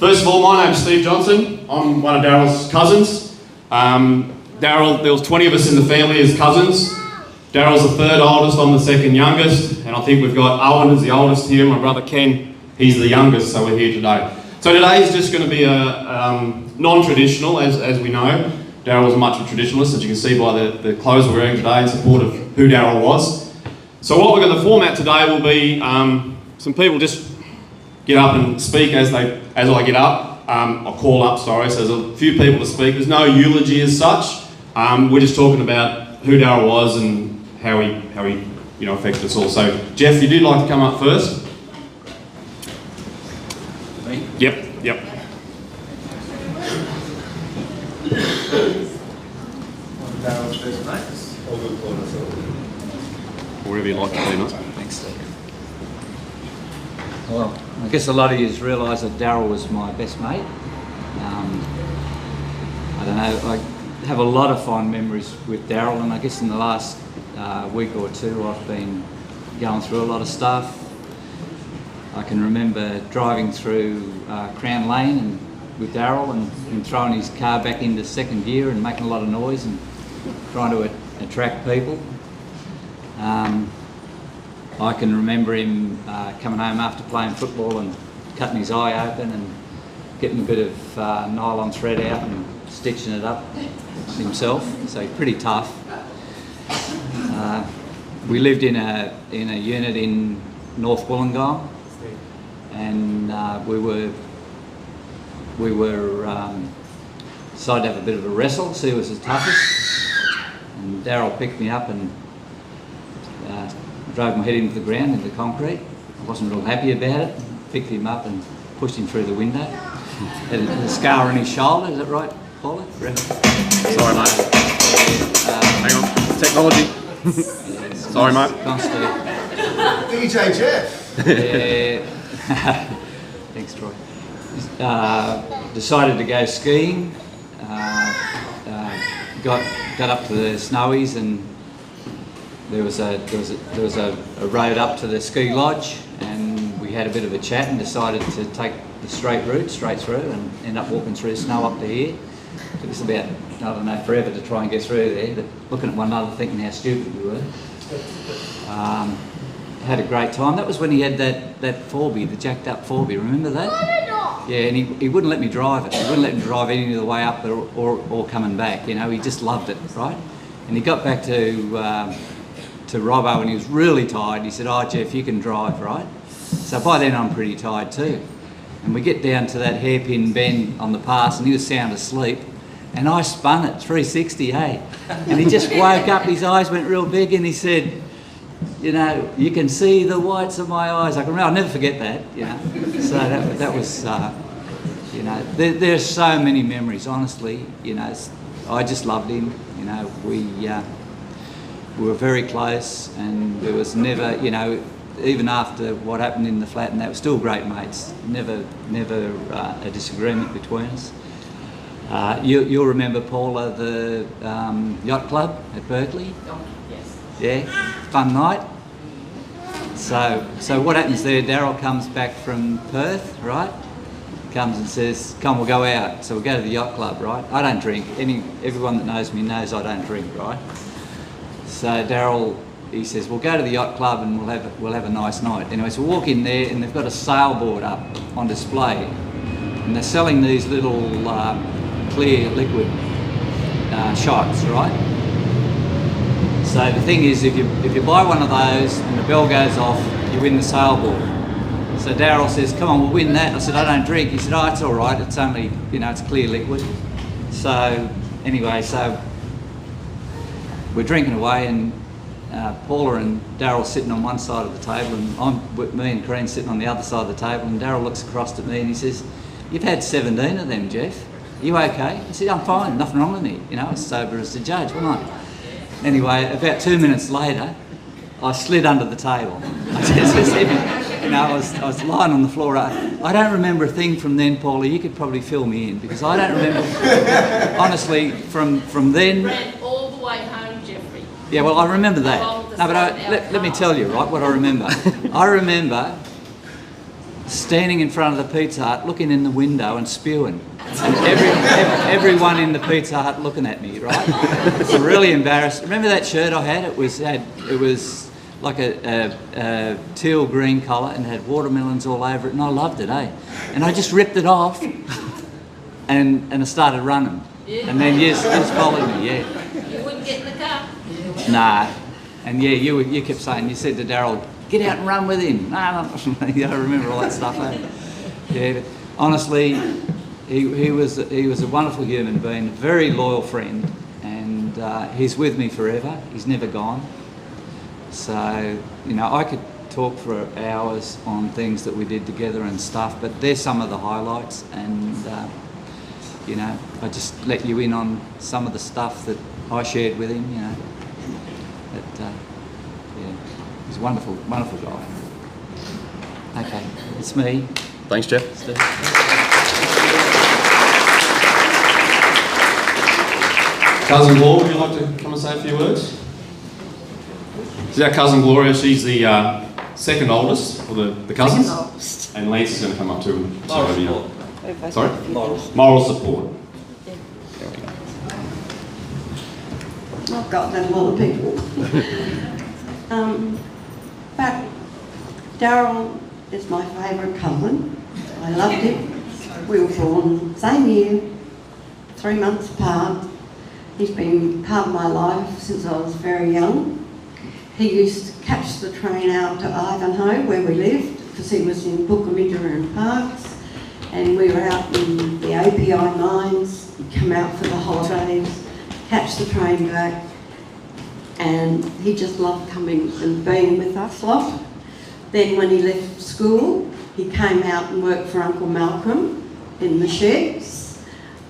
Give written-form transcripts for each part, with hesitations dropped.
First of all, my name's Steve Johnson. I'm one of Darrell's cousins. Darrell, there was 20 of us in the family as cousins. Darrell's the third oldest, I'm the second youngest, and I think we've got Owen as the oldest here, my brother Ken, he's the youngest, so we're here today. So today is just going to be a non-traditional, as we know. Darrell was much of a traditionalist, as you can see by the clothes we're wearing today in support of who Darrell was. So what we're going to format today will be some people just get up and speak as I get up. I'll call up, sorry, so there's a few people to speak. There's no eulogy as such. We're just talking about who Darrell was and how he affected us all. So Jeff, you'd like to come up first? Me? Yep. Darrell's first mates. Wherever you'd like to be, mate. Thanks, Steve. Well, I guess a lot of you realise that Darrell was my best mate. I don't know, I have a lot of fond memories with Darrell, and I guess in the last week or two I've been going through a lot of stuff. I can remember driving through Crown Lane and with Darrell and throwing his car back into second gear and making a lot of noise and trying to attract people. I can remember him coming home after playing football and cutting his eye open and getting a bit of nylon thread out and stitching it up himself, so pretty tough. We lived in a unit in North Wollongong, and we were decided to have a bit of a wrestle, see who was the toughest. And Darrell picked me up and drove my head into the ground, into the concrete. I wasn't real happy about it. Picked him up and pushed him through the window. Had a scar on his shoulder, is that right, Paula? Sorry, mate. Hang on. Technology. Sorry, mate. DJ Jeff. Yeah. Thanks, Troy. Decided to go skiing. Got up to the Snowies, and there was a road up to the ski lodge, and we had a bit of a chat and decided to take the straight route straight through and end up walking through snow up to here. It took us about, I don't know, forever to try and get through there, but looking at one another thinking how stupid we were. Had a great time. That was when he had that Forby, the jacked up Forby, remember that? Yeah, and he wouldn't let me drive it. He wouldn't let me drive any of the way up or coming back, you know, he just loved it, right? And he got back to Robbo and he was really tired. He said, "Oh Jeff, you can drive," right? So by then I'm pretty tired too. And we get down to that hairpin bend on the pass and he was sound asleep. And I spun it 360, hey? And he just woke up, his eyes went real big and he said, "You know, you can see the whites of my eyes." I can remember, I'll never forget that, you know. So that was, you know, there's so many memories, honestly, you know. I just loved him, you know. We were very close and there was never, you know, even after what happened in the flat and that, were still great mates. Never a disagreement between us. You'll remember, Paula, the yacht club at Berkeley? Yes. Yeah, fun night. So what happens there, Darrell comes back from Perth, right? Comes and says, "Come, we'll go out." So we go to the yacht club, right? I don't drink. Everyone that knows me knows I don't drink, right? So Darrell, he says, "We'll go to the yacht club and we'll have a nice night." Anyway, so we walk in there and they've got a sailboard up on display, and they're selling these little clear liquid shots, right? So the thing is, if you buy one of those and the bell goes off, you win the sailboard. So Darrell says, "Come on, we'll win that." I said, "I don't drink." He said, "Oh, it's all right. It's only, you know, it's clear liquid." So anyway, so we're drinking away, and Paula and Darrell sitting on one side of the table, and me and Corrine sitting on the other side of the table. And Darrell looks across at me and he says, "You've had 17 of them, Jeff. Are you okay?" I said, "I'm fine. Nothing wrong with me. You know, I was sober as the judge, wasn't I?" Anyway, about 2 minutes later, I slid under the table. I just you know, I was lying on the floor. I don't remember a thing from then, Paula. You could probably fill me in because I don't remember. Honestly, from then. Ran all the way home, Jeffrey. Yeah, well, I remember that. No, but let me tell you, right, what I remember. I remember standing in front of the Pizza Hut, looking in the window and spewing. And everyone in the Pizza Hut looking at me, right? It's really embarrassing. Remember that shirt I had? It was like a teal green colour and had watermelons all over it, and I loved it, eh? And I just ripped it off and I started running. And then you just followed me, yeah. You wouldn't get in the car? Nah. And yeah, you kept saying, you said to Darrell, get out and run with him. Nah, I remember all that stuff, eh? Yeah, but honestly, he was a wonderful human being, a very loyal friend, and he's with me forever. He's never gone. So, you know, I could talk for hours on things that we did together and stuff, but there's some of the highlights, and you know, I just let you in on some of the stuff that I shared with him, you know. But yeah, he's a wonderful, wonderful guy. Okay, it's me. Thanks, Jeff. Steve. Cousin Gloria, would you like to come and say a few words? This is our cousin Gloria. She's the second oldest of the cousins. And Lance is going to come up to him. Sorry? Moral support. I've got that a lot of people. But Darrell is my favourite cousin. I loved him. We were born same year, 3 months apart. He's been part of my life since I was very young. He used to catch the train out to Ivanhoe, where we lived, because he was in Bookamidra and Parks, and we were out in the API mines. He'd come out for the holidays, catch the train back, and he just loved coming and being with us a lot. Then when he left school, he came out and worked for Uncle Malcolm in the sheds,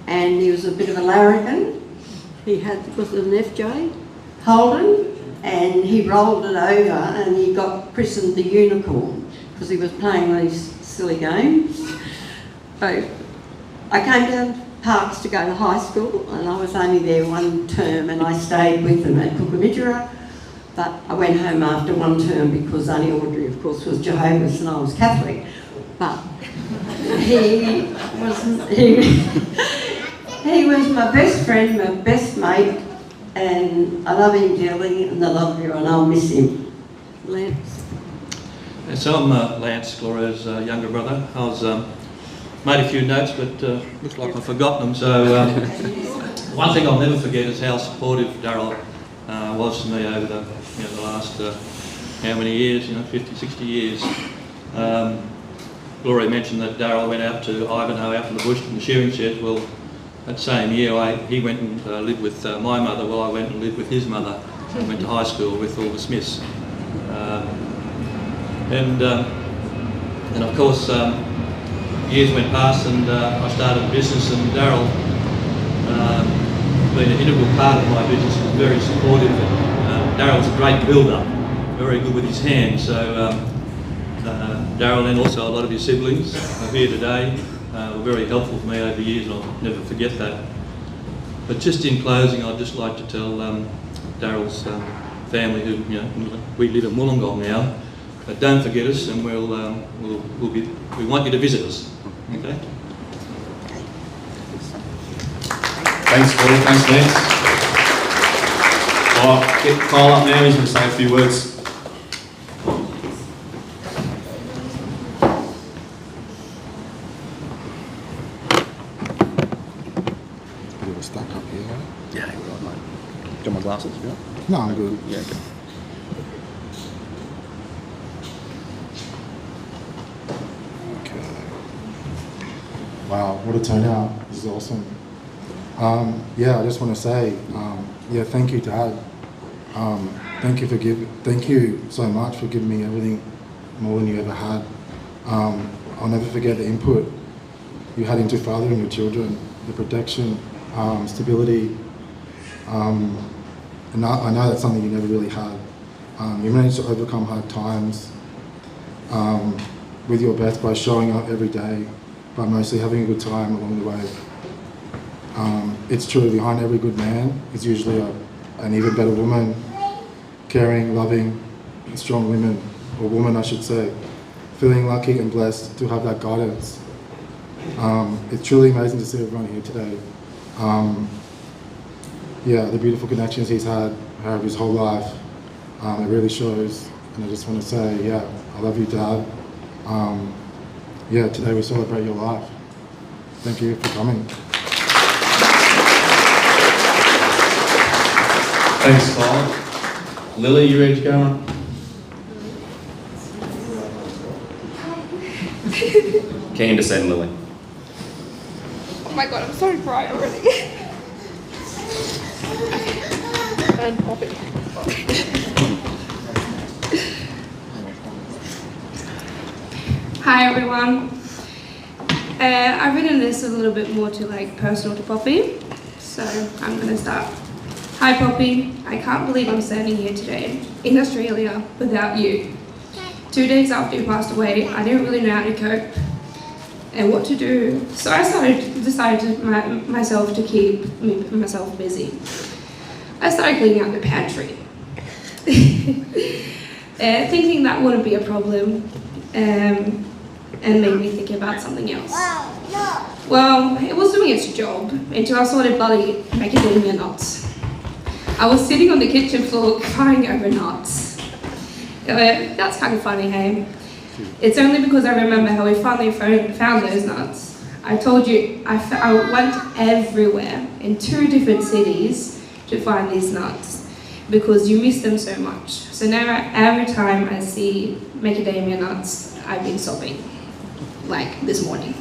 and he was a bit of a larrikin. He was an FJ, Holden, and he rolled it over and he got christened the Unicorn because he was playing these silly games. So I came down to Parks to go to high school, and I was only there 1 term, and I stayed with them at Bookamidra, but I went home after 1 term because Auntie Audrey, of course, was Jehovah's and I was Catholic. But he was my best friend, my best mate, and I love him dearly, and I love you, and I'll miss him. Lance? So I'm Lance, Gloria's younger brother. I was made a few notes, but looks like I've forgotten them. So one thing I'll never forget is how supportive Darrell was to me over the last how many years? 50, 60 years. Gloria mentioned that Darrell went out to Ivanhoe, out in the bush, in the shearing sheds. Well, that same year, he went and lived with my mother, while I went and lived with his mother. I went to high school with all the Smiths. And of course, years went past, and I started a business, and Darrell, being an integral part of my business, was very supportive. Darrell's a great builder, very good with his hands. So Darrell and also a lot of his siblings are here today. Were very helpful to me over the years, and I'll never forget that. But just in closing, I'd just like to tell Darrell's family, who we live in Wollongong now, but don't forget us, and we want you to visit us. Okay. Thanks, Paul. Thanks, Lance. I'll get Kyle up now. He's going to say a few words. Stuck up here, right? Yeah, right, mate. Got my glasses? Yeah. No, I'm good. Yeah. Okay. Okay. Wow, what a turnout. This is awesome. Yeah, I just want to say, thank you, Dad. Thank you so much for giving me everything more than you ever had. I'll never forget the input you had into fathering your children, the protection, stability, and I know that's something you never really had. You managed to overcome hard times with your best by showing up every day, but mostly having a good time along the way. It's true, behind every good man is usually an even better woman, caring, loving, strong woman, or woman I should say, feeling lucky and blessed to have that guidance. It's truly amazing to see everyone here today. Yeah, the beautiful connections he's had his whole life, it really shows. And I just want to say, yeah, I love you, Dad. Yeah, today we celebrate your life. Thank you for coming. Thanks, Colin. Lily, you ready to go on? Candace and Lily. Oh my god, I'm so dry already. And pop it. Hi everyone. I've written this a little bit more to like personal to Poppy, so I'm gonna start. Hi Poppy, I can't believe I'm standing here today in Australia without you. 2 days after you passed away, I didn't really know how to cope and what to do, so I decided myself to keep myself busy. I started cleaning out the pantry, thinking that wouldn't be a problem, and made me think about something else. Well, it was doing its job until I started bloody macadamia nuts. I was sitting on the kitchen floor crying over nuts. That's kind of funny, hey? It's only because I remember how we finally found those nuts. I told you, I went everywhere in 2 different cities to find these nuts because you miss them so much. So now every time I see macadamia nuts, I've been sobbing, like this morning,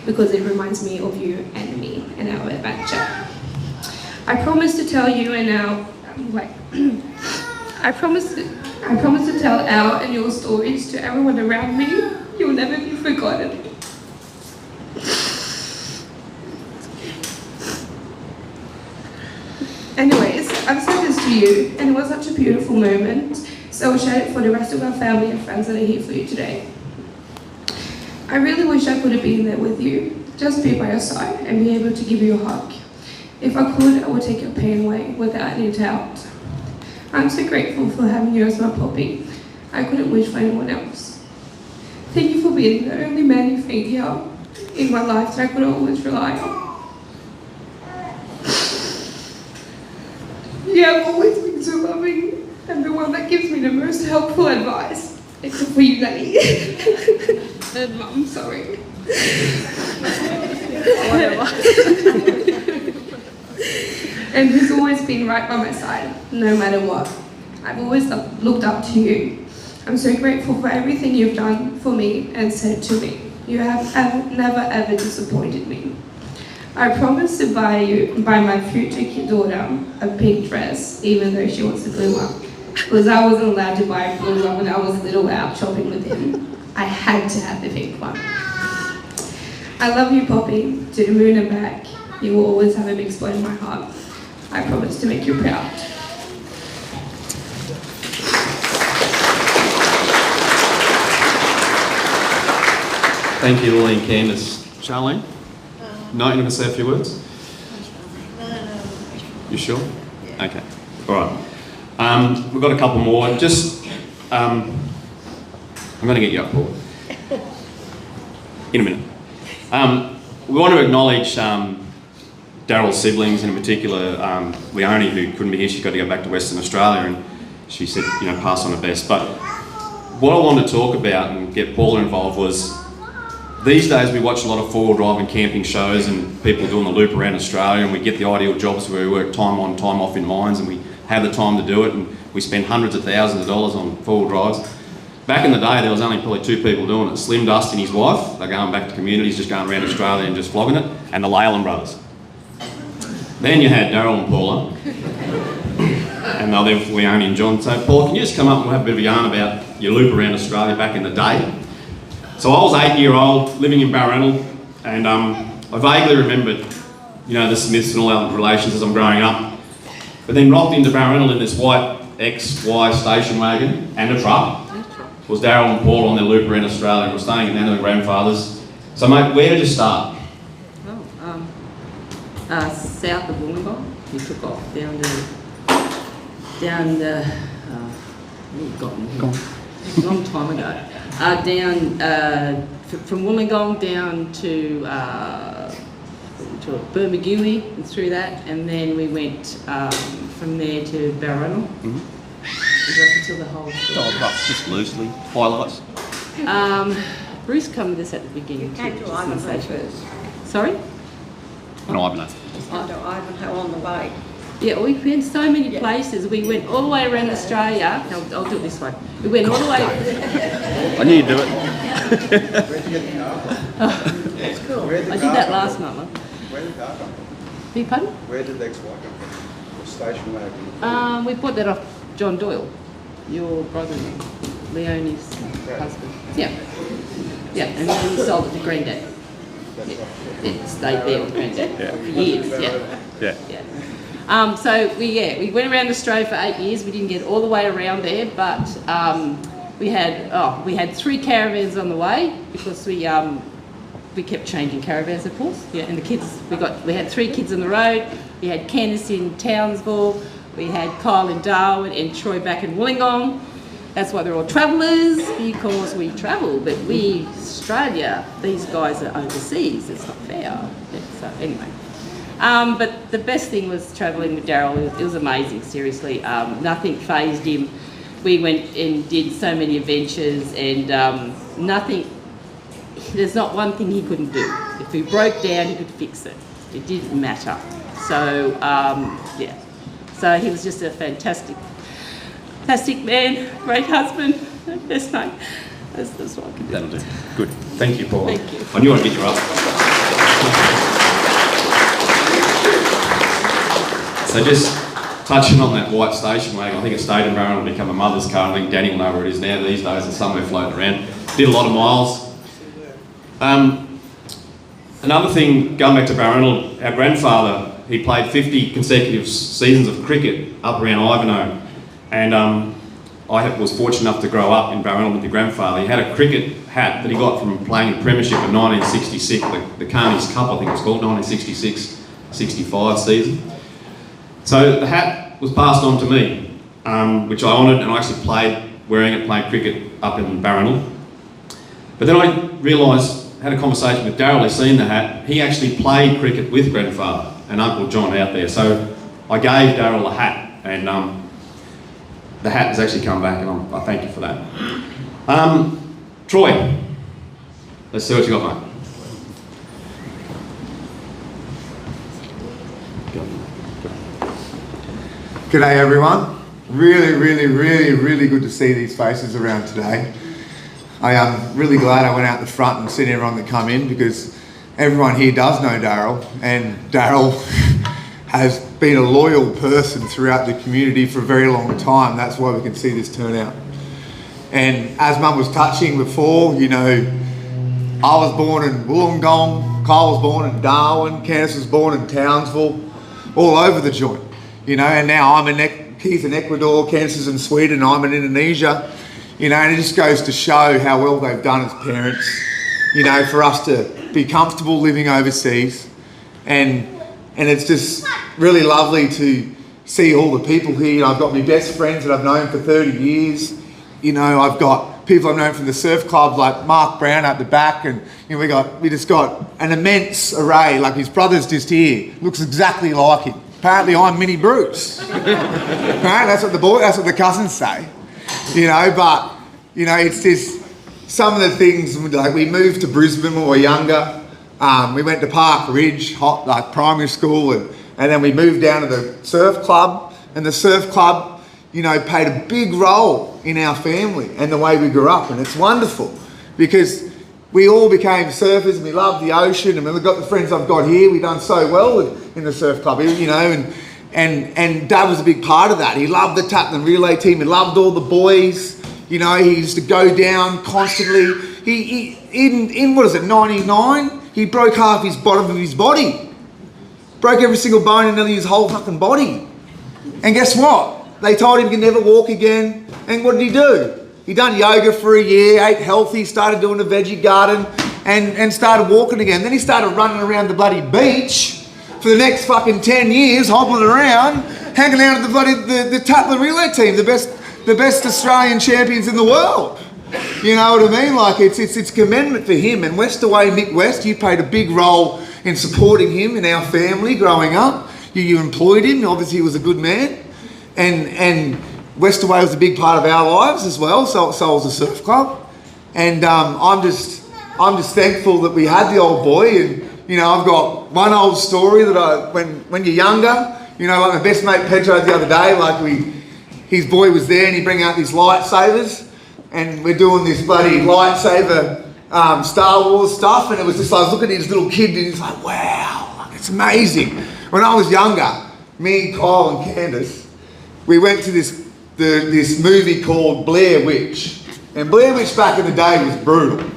because it reminds me of you and me and our adventure. I promise to tell you and I promise to tell our and your stories to everyone around me. You'll never be forgotten. Anyways, I've said this to you, and it was such a beautiful moment, so I'll share it for the rest of our family and friends that are here for you today. I really wish I could have been there with you, just be by your side and be able to give you a hug. If I could, I would take your pain away without any doubt. I'm so grateful for having you as my Poppy. I couldn't wish for anyone else. Thank you for being the only man you think here in my life that I could always rely on. You have always been so loving and the one that gives me the most helpful advice. Except for you, Daddy. And Mum, sorry. Whatever. And who's always been right by my side, no matter what. I've always looked up to you. I'm so grateful for everything you've done for me and said to me. You have never ever disappointed me. I promise to buy my future daughter a pink dress, even though she wants a blue one. Because I wasn't allowed to buy a blue one when I was little out shopping with him. I had to have the pink one. I love you, Poppy, to the moon and back. You will always have a big spot in my heart. I promise to make you proud. Thank you, Lily and Candace. Charlene? No, you're going to say a few words? No. You sure? Yeah. Okay. All right. We've got a couple more. Just, I'm going to get you up, Paul. In a minute. We want to acknowledge Darrell's siblings, and in particular Leonie, who couldn't be here. She's got to go back to Western Australia, and she said, pass on her best. But what I wanted to talk about and get Paula involved was, these days we watch a lot of four-wheel drive and camping shows and people doing the loop around Australia, and we get the ideal jobs where we work time on, time off in mines, and we have the time to do it, and we spend hundreds of thousands of dollars on four-wheel drives. Back in the day, there was only probably 2 people doing it. Slim Dust and his wife, they're going back to communities, just going around Australia and just flogging it, and the Leyland brothers. Then you had Darrell and Paula, and they'll live with Leonie and John. So Paula, can you just come up and have a bit of a yarn about your loop around Australia back in the day? So I was 8-year-old, living in Barrental, and I vaguely remembered, the Smiths and all our relations as I'm growing up. But then rocked into Barrental in this white XY station wagon and a truck. It was Darrell and Paul on their loop around Australia, and we're staying in their grandfather's. So mate, where did you start? South of Wollongong. We took off down the a long time ago. From Wollongong down to Bermagui and through that, and then we went from there to Barronal. Mm-hmm. Would you like to tell the whole story? Just loosely, highlights. Bruce came with us at the beginning. Came to Ivanhoe first. Sorry? And Ivanhoe. Came to Ivanhoe on the way. Yeah, we went so many places. We went all the way around Australia. No, I'll do it this way. We went all the way. I knew you'd do it. It's cool. I did that last night. Love. Where did that come from? Beg your pardon? Where did the ex-wife come from? What station wagon? We bought that off John Doyle, your brother-in-law, Leonie's husband. Yeah. Yeah, and then we sold it to Grandad. It stayed there with Grandad for years. Yeah. So we went around Australia for 8 years. We didn't get all the way around there, but we had 3 caravans on the way because we kept changing caravans, of course. Yeah, and the kids we had 3 kids on the road. We had Candice in Townsville. We had Kyle in Darwin and Troy back in Wollongong. That's why they're all travellers, because we travel, but Australia, these guys are overseas. It's not fair. So anyway. But the best thing was travelling with Darrell. It was amazing, seriously. Nothing fazed him. We went and did so many adventures, and there's not one thing he couldn't do. If he broke down, he could fix it. It didn't matter. So, So he was just a fantastic man, great husband, best mate. That's what I can do. That'll do. Good. Thank you, Paul. Thank you. I knew I'd get you up. So just touching on that white station wagon, I think it stayed in Barron to become a mother's car. I think Danny will know where it is now these days. It's somewhere floating around. Did a lot of miles. Another thing, going back to Barronal, our grandfather, he played 50 consecutive seasons of cricket up around Ivanhoe. And I was fortunate enough to grow up in Barronal with your grandfather. He had a cricket hat that he got from playing the premiership in 1966, the Carney's Cup I think it was called, 1966-65 season. So the hat was passed on to me, which I honoured, and I actually played wearing it, playing cricket up in Barronal. But then I realised, had a conversation with Darrell, he's seen the hat. He actually played cricket with grandfather and Uncle John out there. So I gave Darrell a hat, and the hat has actually come back, and I thank you for that. Troy, let's see what you got, mate. G'day everyone. Really good to see these faces around today. I am really glad I went out the front and seen everyone that come in, because everyone here does know Darrell, and Darrell has been a loyal person throughout the community for a very long time. That's why we can see this turnout. And as Mum was touching before, you know, I was born in Wollongong, Kyle was born in Darwin, Candice was born in Townsville, all over the joint. You know, and now he's in Ecuador, Candice is in Sweden, I'm in Indonesia. You know, and it just goes to show how well they've done as parents, you know, for us to be comfortable living overseas. And it's just really lovely to see all the people here. You know, I've got my best friends that I've known for 30 years. You know, I've got people I've known from the surf club like Mark Brown at the back, and you know, we just got an immense array. Like his brother's just here, looks exactly like him. Apparently I'm Mini Bruce. Apparently that's what the cousins say. You know, but you know, it's just some of the things. Like we moved to Brisbane when we were younger. We went to Park Ridge, like primary school, and then we moved down to the surf club. And the surf club, you know, played a big role in our family and the way we grew up. And it's wonderful because we all became surfers and we loved the ocean. And we've got the friends I've got here. We've done so well in the surf club, you know, and Dad was a big part of that. He loved the Tatlin relay team. He loved all the boys. You know, he used to go down constantly. In what is it, 99? He broke half his bottom of his body. Broke every single bone in nearly his whole fucking body. And guess what? They told him he could never walk again. And what did he do? He done yoga for a year, ate healthy, started doing the veggie garden, and started walking again. Then he started running around the bloody beach for the next fucking 10 years, hobbling around, hanging out at the bloody the Tatlin relay team, the best the best Australian champions in the world. You know what I mean? Like it's commendment for him. And Westaway Mick West, you played a big role in supporting him in our family growing up. You employed him. Obviously, he was a good man. And Westaway was a big part of our lives as well. So was the surf club. And I'm just thankful that we had the old boy. And you know, I've got one old story that when you're younger, you know, like my best mate Pedro the other day, like his boy was there and he'd bring out these lightsabers. And we're doing this bloody lightsaber Star Wars stuff, and it was just like, I was looking at this little kid and he's like, wow, like, it's amazing. When I was younger, me, Kyle and Candace, we went to this movie called Blair Witch. And Blair Witch back in the day was brutal.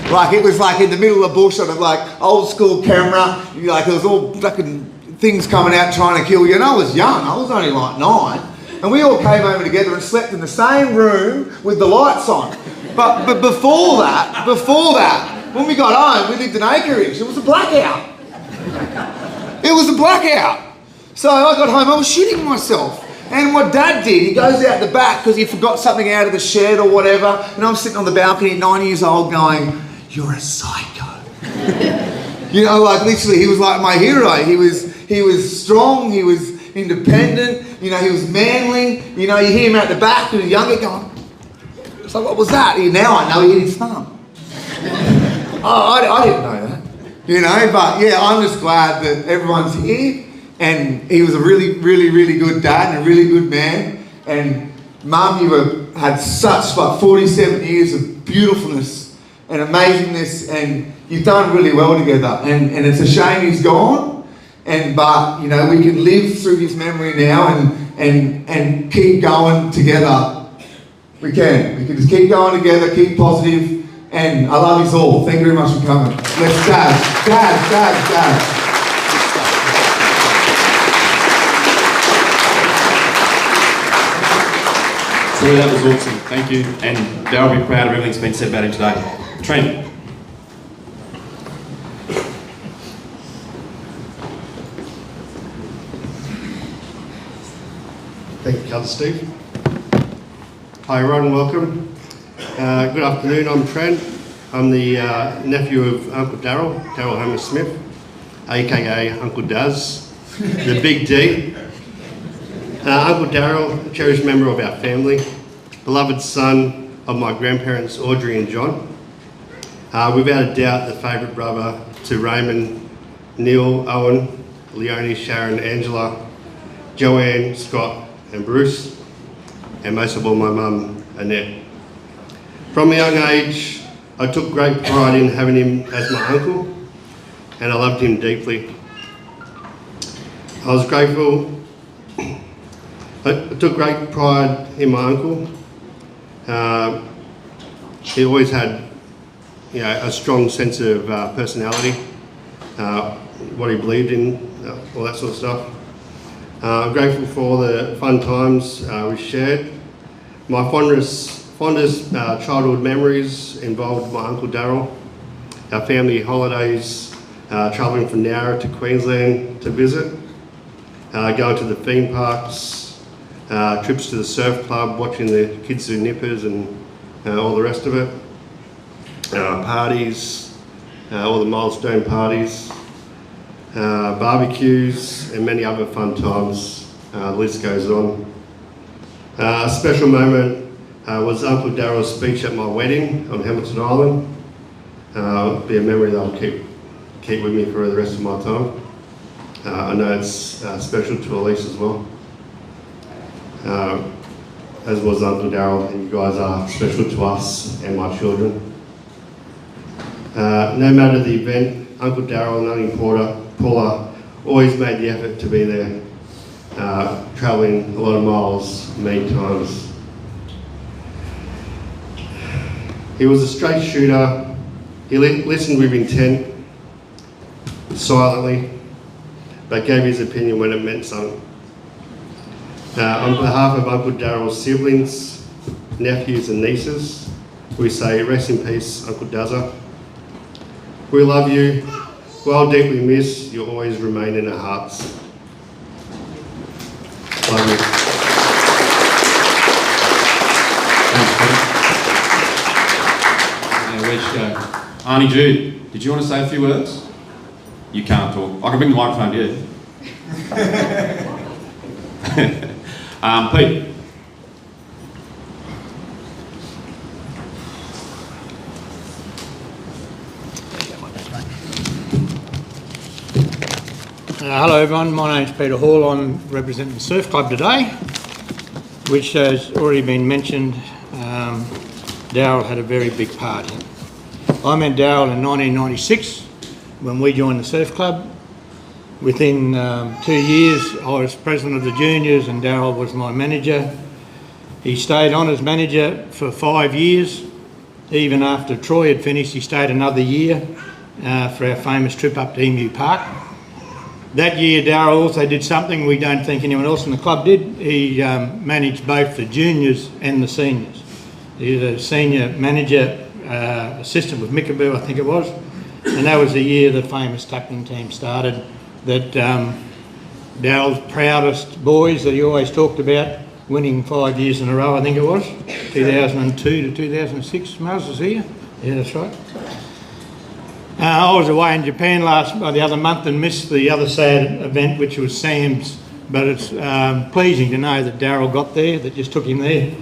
Like it was like in the middle of the bush on a like old school camera, like there was all fucking things coming out trying to kill you. And I was young, I was only like 9. And we all came over together and slept in the same room with the lights on. But before that, when we got home, we lived in acreage. It was a blackout. It was a blackout. So I got home, I was shitting myself. And what Dad did, he goes out the back because he forgot something out of the shed or whatever. And I'm sitting on the balcony at 9 years old going, you're a psycho. You know, like literally, he was like my hero. He was strong, he was independent, you know, he was manly. You know, you hear him out the back when he was younger going, it's like, what was that? Now I know he hit his thumb. I didn't know that. You know, but yeah, I'm just glad that everyone's here. And he was a really, really, really good dad and a really good man. And Mum, you had such like 47 years of beautifulness and amazingness, and you've done really well together. And it's a shame he's gone. But you know, we can live through his memory now and keep going together. We can just keep going together, keep positive, and I love you all. Thank you very much for coming. Let's dad. So that was awesome, thank you. And Darrell will be proud of everything's been said about him today. Trent. Thank you, Cousin Steve. Hi everyone, welcome. Good afternoon, I'm Trent. I'm the nephew of Uncle Darrell Hermes-Smith, aka Uncle Daz, the Big D. Uncle Darrell, a cherished member of our family, beloved son of my grandparents Audrey and John. Without a doubt, the favourite brother to Raymond, Neil, Owen, Leonie, Sharon, Angela, Joanne, Scott and Bruce, and most of all my mum, Annette. From a young age, I took great pride in having him as my uncle, and I loved him deeply. I was grateful. I took great pride in my uncle. He always had, you know, a strong sense of personality, what he believed in, all that sort of stuff. I'm grateful for all the fun times we shared. My fondest childhood memories involved my Uncle Darrell, our family holidays, travelling from Nowra to Queensland to visit, going to the theme parks, trips to the surf club, watching the kids do nippers and all the rest of it, parties, all the milestone parties, barbecues and many other fun times. The list goes on. A special moment was Uncle Darrell's speech at my wedding on Hamilton Island. It'll be a memory that I'll keep with me for the rest of my time. I know it's special to Elise as well. As was Uncle Darrell, and you guys are special to us and my children. No matter the event, Uncle Darrell and Auntie Paula always made the effort to be there, travelling a lot of miles many times. He was a straight shooter. He listened with intent, silently, but gave his opinion when it meant something. On behalf of Uncle Darrell's siblings, nephews and nieces, we say rest in peace, Uncle Dazza. We love you. While deeply missed, you'll always remain in our hearts. Love you. Now, where's she go? Auntie Jude, did you want to say a few words? You can't talk. I can bring the microphone to you. Pete. Hello everyone, my name's Peter Hall. I'm representing the Surf Club today, which has already been mentioned. Darrell had a very big part in. I met Darrell in 1996 when we joined the Surf Club. Within 2 years I was president of the juniors and Darrell was my manager. He stayed on as manager for 5 years. Even after Troy had finished, he stayed another year for our famous trip up to Emu Park. That year Darrell also did something we don't think anyone else in the club did. He managed both the juniors and the seniors. He was a senior manager, assistant with Mickaboo, I think it was, and that was the year the famous tackling team started, that Darrell's proudest boys that he always talked about, winning 5 years in a row, I think it was, 2002 to 2006, Mars was here? Yeah, that's right. I was away in Japan the other month and missed the other sad event, which was Sam's, but it's pleasing to know that Darrell got there, that just took him there,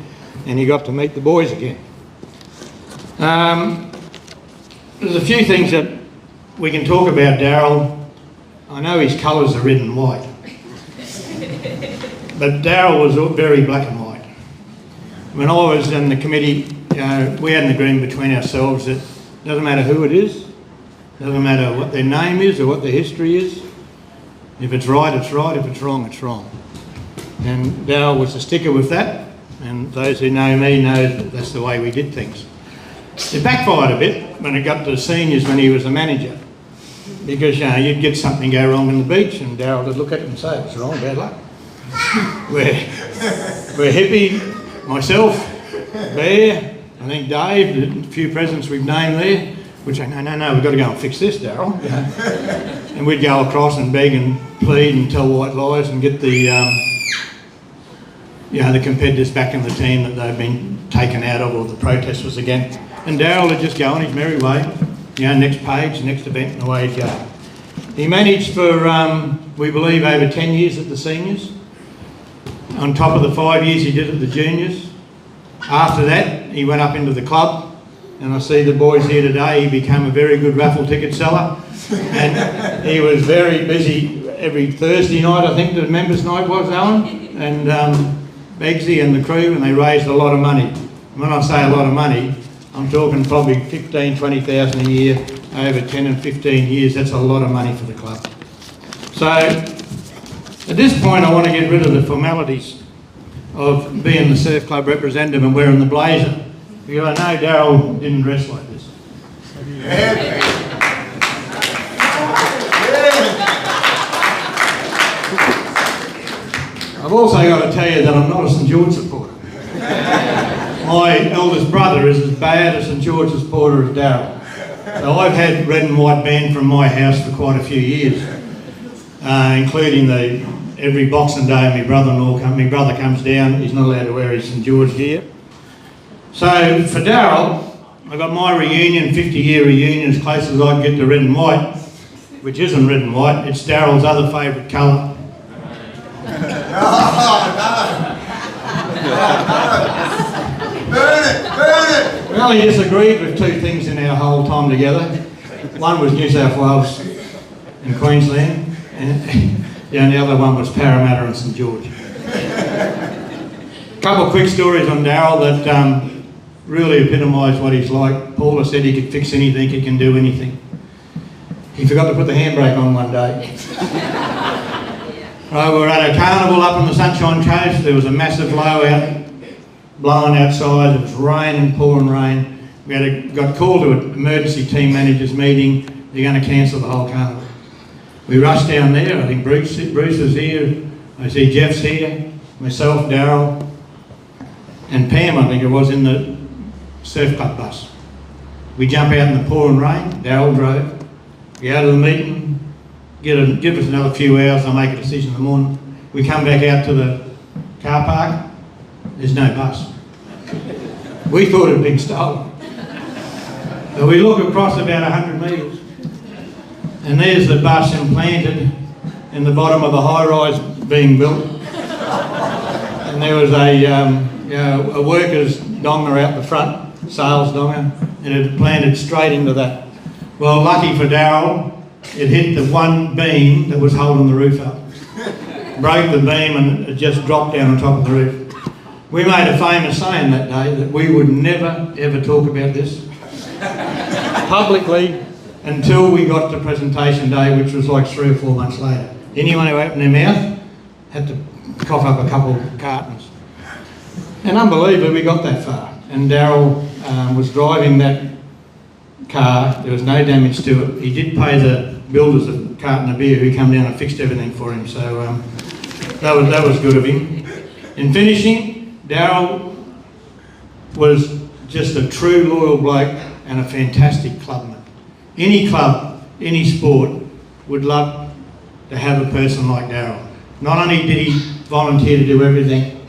and he got to meet the boys again. There's a few things that we can talk about Darrell. I know his colours are red and white, but Darrell was very black and white. When I was in the committee, we had an agreement between ourselves that it doesn't matter who it is, doesn't matter what their name is or what their history is. If it's right, it's right. If it's wrong, it's wrong. And Darrell was a sticker with that. And those who know me know that's the way we did things. It backfired a bit when it got to the seniors when he was a manager. Because you'd get something go wrong on the beach and Darrell would look at it and say, "What's wrong, bad luck?" We're Hippie, myself, Bear, I think Dave, a few presidents we've named there. We'd say, no, we've got to go and fix this, Darrell. And we'd go across and beg and plead and tell white lies and get the competitors back in the team that they've been taken out of or the protest was against. And Darrell would just go on his merry way, next page, next event, and away he'd go. He managed for, we believe, over 10 years at the seniors, on top of the 5 years he did at the juniors. After that, he went up into the club. And I see the boys here today, he became a very good raffle ticket seller. And he was very busy every Thursday night, I think the members' night was, Alan, and Begsy and the crew, and they raised a lot of money. When I say a lot of money, I'm talking probably 15,000, 20,000 a year, over 10 and 15 years, that's a lot of money for the club. So, at this point I want to get rid of the formalities of being the Surf Club representative and wearing the blazer. Because I know Darrell didn't dress like this. I've also got to tell you that I'm not a St George supporter. My eldest brother is as bad a St George supporter as Darrell. So I've had red and white band from my house for quite a few years, including every Boxing Day my brother comes down, he's not allowed to wear his St George gear. So for Darrell, I got my reunion, 50-year reunion, as close as I can get to red and white, which isn't red and white, it's Darrell's other favourite colour. Burn it! Well, he disagreed with two things in our whole time together. One was New South Wales and Queensland, and the other one was Parramatta and St George. A couple of quick stories on Darrell that really epitomise what he's like. Paula said he could fix anything, he can do anything. He forgot to put the handbrake on one day. Right, we were at a carnival up on the Sunshine Coast. There was a massive blowout blowing outside. It was raining, pouring rain. We got called to an emergency team managers meeting. They're going to cancel the whole carnival. We rushed down there. I think Bruce is here. I see Jeff's here. Myself, Darrell, and Pam, I think it was, in the Surf Club bus. We jump out in the pouring rain. Darrell drove. We go to the meeting. Give us another few hours. I'll make a decision in the morning. We come back out to the car park. There's no bus. We thought it had been stolen. So we look across about 100 metres, and there's the bus implanted in the bottom of a high-rise being built. And there was a worker's donger out the front, sales donger, and it had planted straight into that. Well, lucky for Darrell, it hit the one beam that was holding the roof up. Broke the beam and it just dropped down on top of the roof. We made a famous saying that day that we would never ever talk about this publicly until we got to presentation day, which was like 3 or 4 months later. Anyone who opened their mouth had to cough up a couple of cartons. And unbelievably, we got that far. And Darrell was driving that car. There was no damage to it. He did pay the builders a carton of beer who came down and fixed everything for him. So that was good of him. In finishing, Darrell was just a true loyal bloke and a fantastic clubman. Any club, any sport would love to have a person like Darrell. Not only did he volunteer to do everything,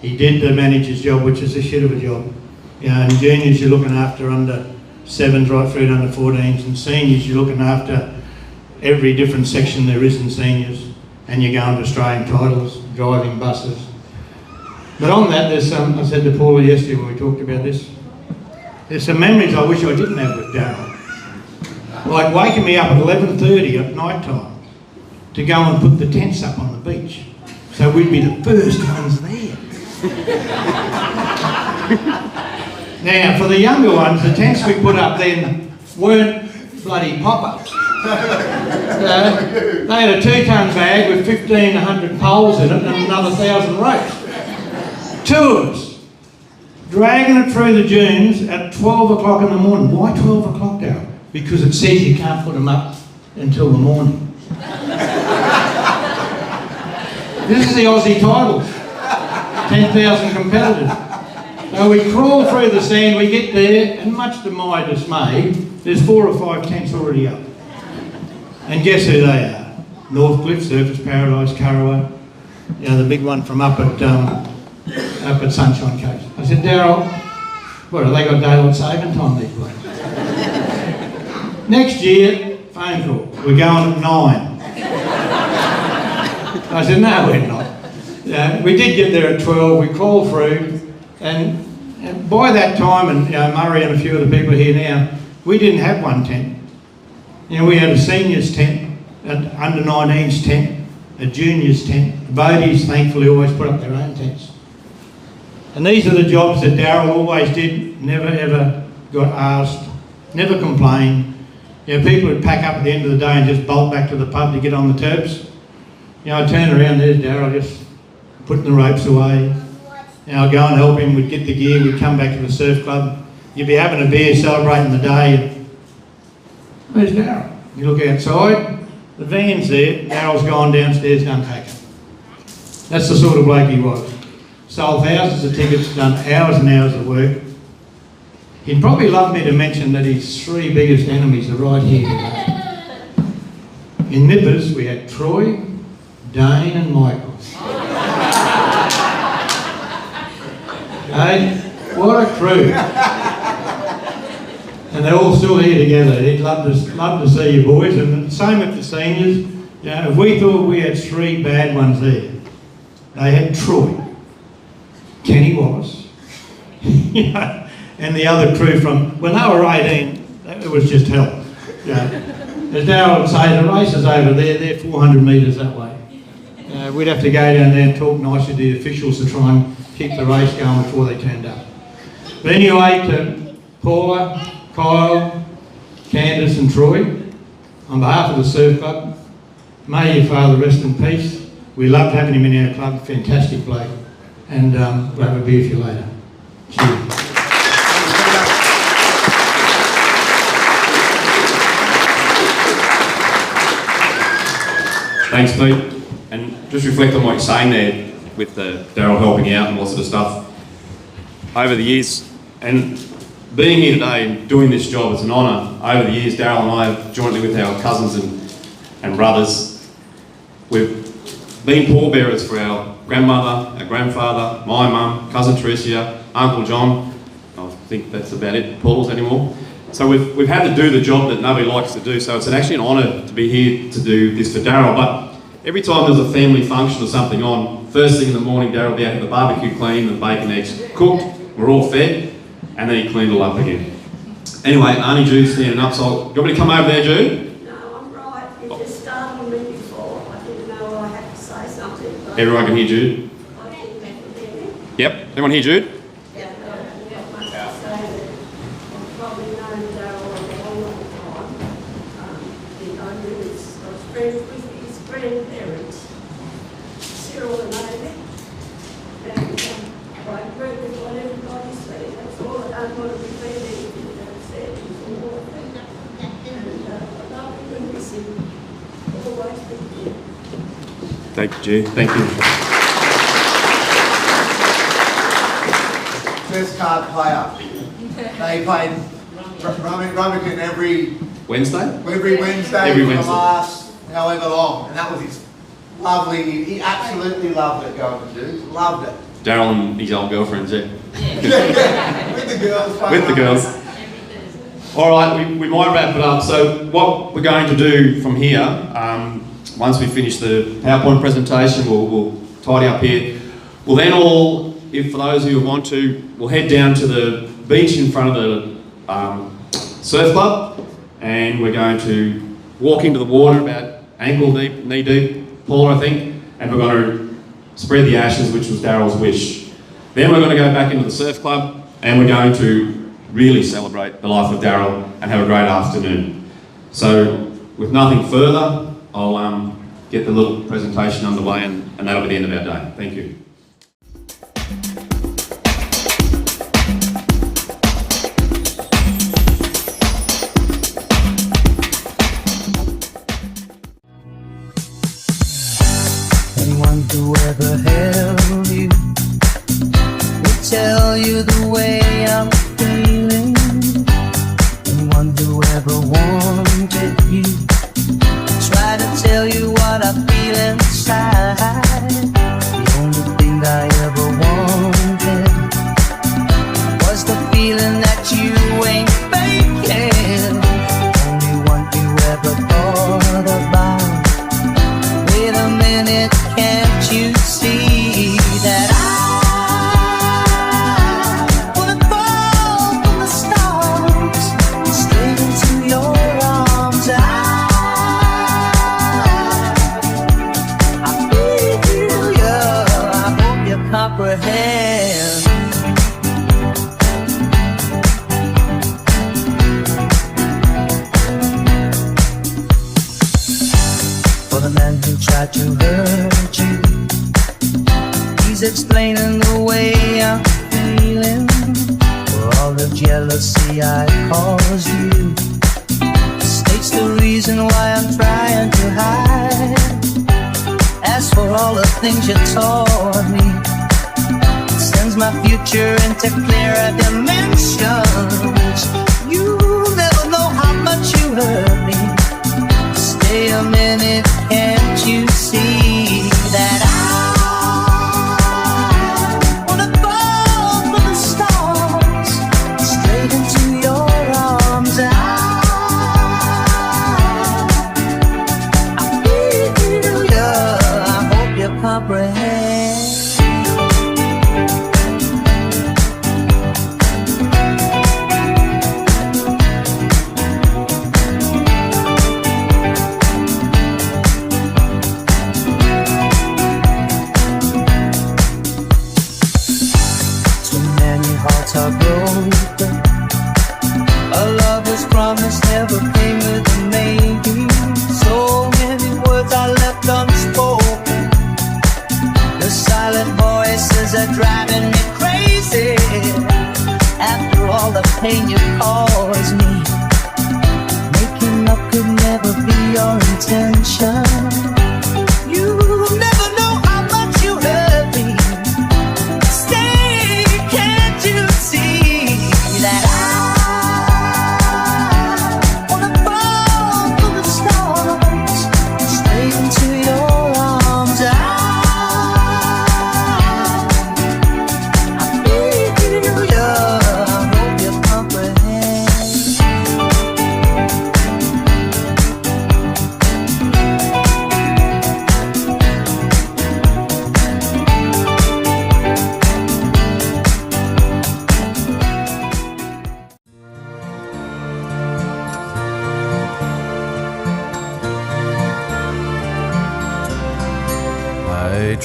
he did the manager's job, which is a shit of a job. You know, in juniors you're looking after under 7s right through to under 14s, and seniors you're looking after every different section there is in seniors, and you're going to Australian titles, driving buses. But on that, there's some, I said to Paula yesterday when we talked about this, there's some memories I wish I didn't have with Darrell. Like waking me up at 11:30 at night time to go and put the tents up on the beach. So we'd be the first ones there. Now, for the younger ones, the tents we put up then weren't bloody pop-ups. They had a 2-ton bag with 1,500 poles in it and another 1,000 ropes. 2 of us, dragging it through the dunes at 12 o'clock in the morning. Why 12 o'clock, Darrell? Because it says you can't put them up until the morning. This is the Aussie titles. 10,000 competitors. So we crawl through the sand, we get there, and much to my dismay, there's 4 or 5 tents already up. And guess who they are? Northcliffe, Surfers Paradise, Curraway. You know, the big one from up at Sunshine Coast. I said, Darrell, what, have they got daylight saving time, these blokes? Next year, phone call, we're going at 9. I said, no, we're not. We did get there at 12, we crawled through, and by that time, and Murray and a few of the people here now, we didn't have one tent. You know, we had a seniors tent, an under 19s tent, a juniors tent. The Bodies, thankfully, always put up their own tents. And these are the jobs that Darrell always did, never ever got asked, never complained. You know, people would pack up at the end of the day and just bolt back to the pub to get on the turbs. You know, I'd turn around, there's Darrell just putting the ropes away. You know, I'd go and help him, we'd get the gear, we'd come back to the surf club. You'd be having a beer, celebrating the day. And where's Darrell? You look outside, the van's there, Darrell's gone downstairs to unpack it. That's the sort of bloke he was. Sold thousands of tickets, done hours and hours of work. He'd probably love me to mention that his 3 biggest enemies are right here today. In Nippers, we had Troy, Dane and Michael. Hey, what a crew. And they're all still here together. He'd love to see you boys. And the same with the seniors. You know, if we thought we had 3 bad ones there, they had Troy, Kenny Wallace, you know, and the other crew from, when they were 18, it was just hell. You know, as Darrell would say, the race is over there, they're 400 metres that way. We'd have to go down there and talk nicely to the officials to try and keep the race going before they turned up. But anyway, to Paula, Kyle, Candice and Troy, on behalf of the Surf Club, may your father rest in peace. We loved having him in our club, fantastic bloke, and we'll have a beer for you later. Cheers. Thanks, Pete. And just reflect on what you're saying there with Darrell helping out and all sort of stuff. Over the years, and being here today and doing this job, it's an honour. Over the years, Darrell and I have, jointly with our cousins and brothers, we've been pallbearers for our grandmother, our grandfather, my mum, cousin Tricia, Uncle John. think that's about it. Paul's anymore. So we've had to do the job that nobody likes to do. So it's actually an honour to be here to do this for Darrell. But every time there's a family function or something on, first thing in the morning, Darrell will be out of the barbecue clean, the bacon eggs cooked, we're all fed, and then he cleaned it all up again. Anyway, Auntie Jude's standing up, so you want me to come over there, Jude? No, I'm right. You just started me before. I didn't know I had to say something. But Everyone can hear Jude? I think that would be it. Yep. Everyone hear Jude? Yeah, no, I haven't got much to say that I've probably known Darrell a long, long time. You know, I was friends with his grandparents, Cyril and Amy. And I agree with what everybody said. That's all. I don't want to repeat anything that I said before. And I love him and miss him. Always with you. Thank you, Jude. Thank you. Best card player. They played Rummican every Wednesday? Every Wednesday Every for Wednesday. the last however long. And that was his lovely, he absolutely loved it going to do. Loved it. Darrell and his old girlfriends, yeah. With the girls. With the girls. All right, we might wrap it up. So what we're going to do from here, once we finish the PowerPoint presentation, we'll tidy up here. We'll then all, if for those who want to, we'll head down to the beach in front of the surf club, and we're going to walk into the water about ankle deep, knee deep, Paul, I think, and we're going to spread the ashes, which was Darrell's wish. Then we're going to go back into the surf club, and we're going to really celebrate the life of Darrell and have a great afternoon. So, with nothing further, I'll get the little presentation underway, and that'll be the end of our day. Thank you. Anyone who ever held you will tell you the way I'm feeling. Anyone who ever wanted you try to tell you what I feel inside. The only thing I ever wanted was the feeling that you ain't faking. Only one you ever thought about. Wait a minute, can't you see that I wanna fall from the stars straight into your arms? I feel you, I hope you comprehend. For the man who tried to hurt you, he's explaining the way I'm feeling. For all the jealousy I caused you, states the reason why I'm trying to hide. As for all the things you taught me, it sends my future into clearer dimensions. You never know how much you hurt me. Stay a minute, can't you see that I wanna fall from the stars straight into your arms? I feel you, I hope you comprehend. Are broken. A lover's promise never came with a maybe. So many words I left unspoken. The silent voices are driving me crazy. After all the pain you caused me, making up could never be your intention. You never know how much you hurt me. That I wanna fall from the stars straight into your arms. I feel you, I hope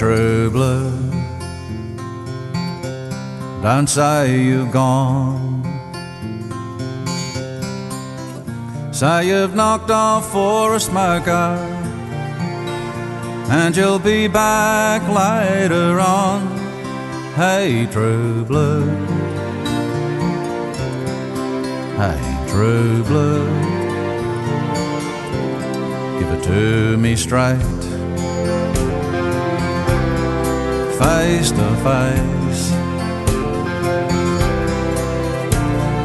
true blue, don't say you've gone. Say you've knocked off for a smoker and you'll be back later on. Hey, true blue, hey, true blue, give it to me straight, face to face.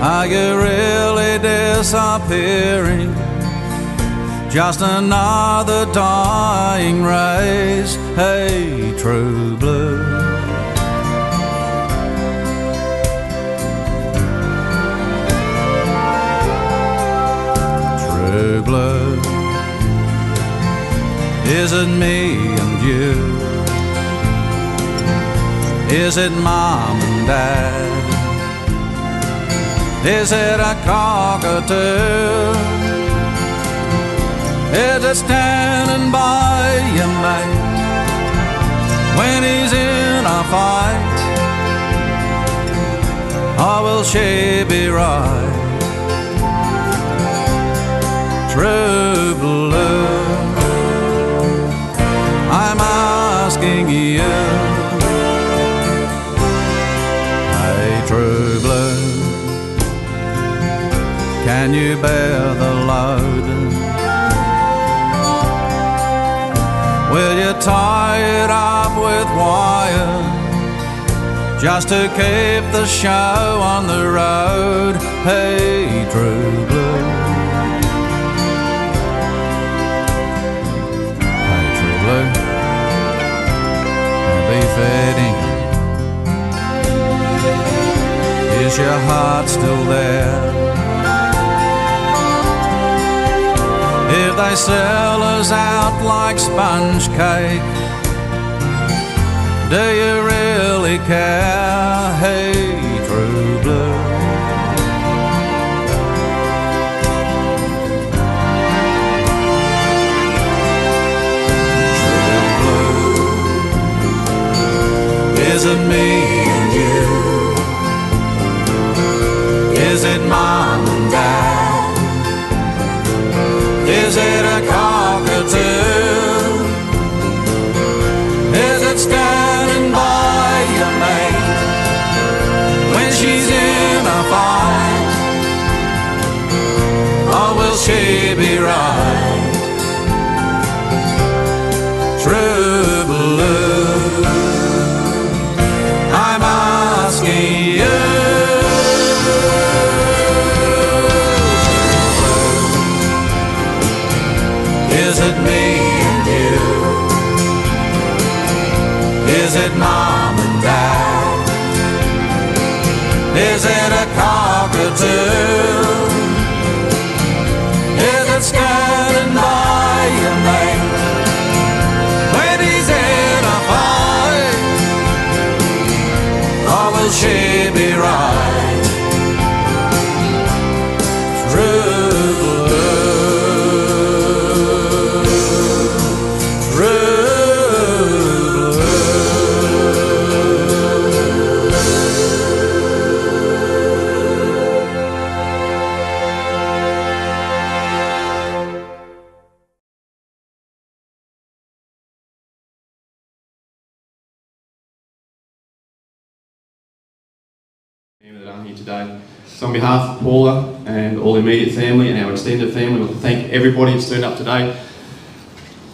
Are you really disappearing? Just another dying race. Hey, true blue, true blue, is it me and you? Is it mom and dad? Is it a cockatoo? Is it standing by your mate when he's in a fight? Or will she be right? True blue, I'm asking you. Hey, true blue, can you bear the load? Will you tie it up with wire just to keep the show on the road? Hey, true blue, hey, true blue, and be fitting. Is your heart still there? If they sell us out like sponge cake, do you really care? Hey, true blue, true blue, is it me and you? Is it mom and dad? Is it a cockatoo? Is it standing by your mate when she's in a fight? Or will she be right? True blue, I'm asking you. Is it me and you? Is it mom and dad? Is it a cockatoo? Is it standing by your mate when he's in a fight? Or will she be right? True blue, that I'm here today. So on behalf of Paula and all the immediate family and our extended family, I want to thank everybody who's turned up today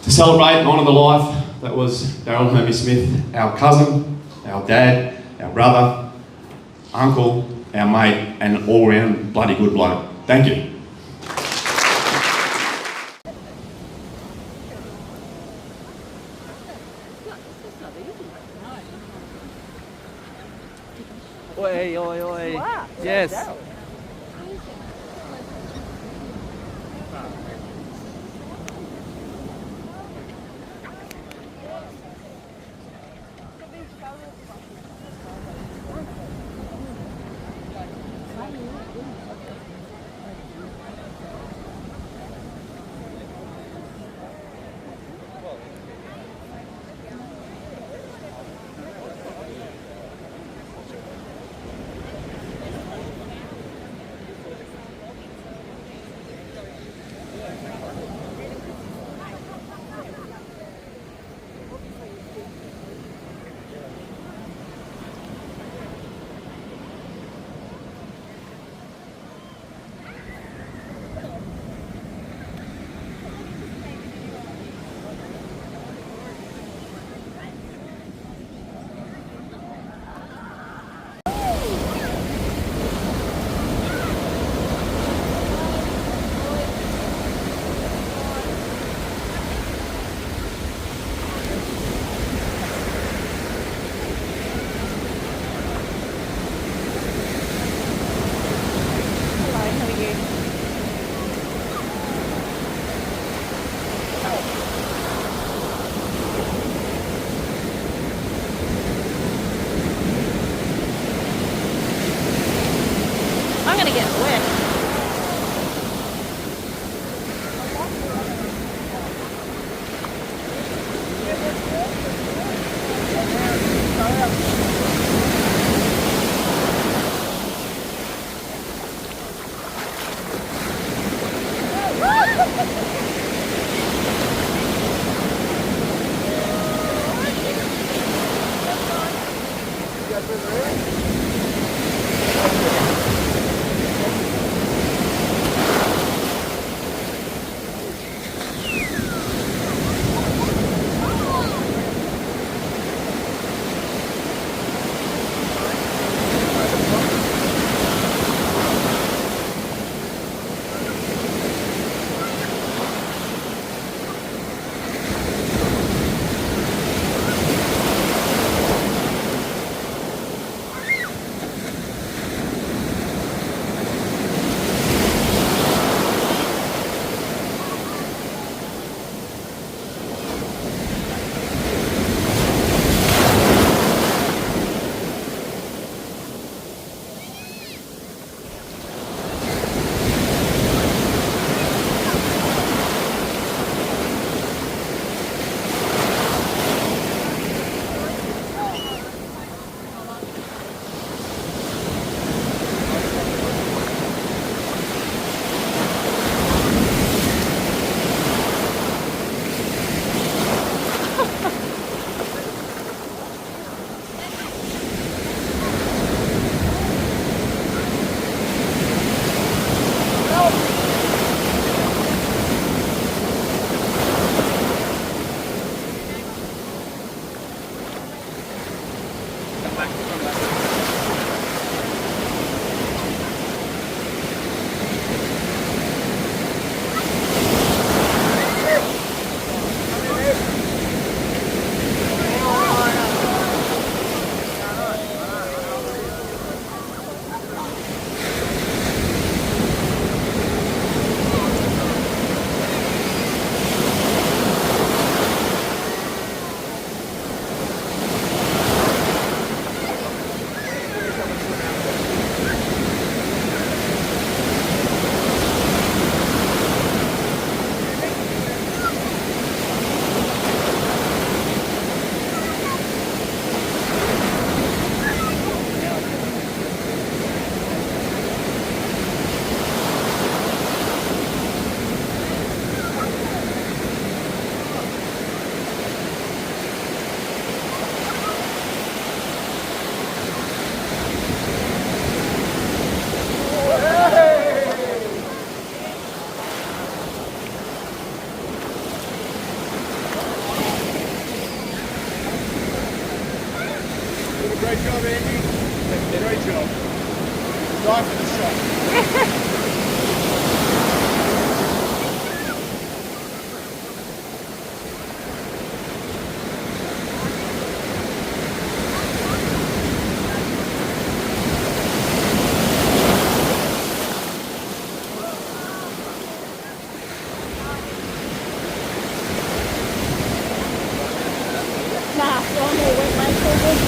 to celebrate and honour the life that was Darrell Hermes-Smith, our cousin, our dad, our brother, uncle, our mate, and all round bloody good bloke. Thank you. Oi, oi, oi. Yes. I'm gonna get wet. Great job, Andy. Great job. Dive for the shot. Nah, one more wet my children.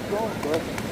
Go, bro.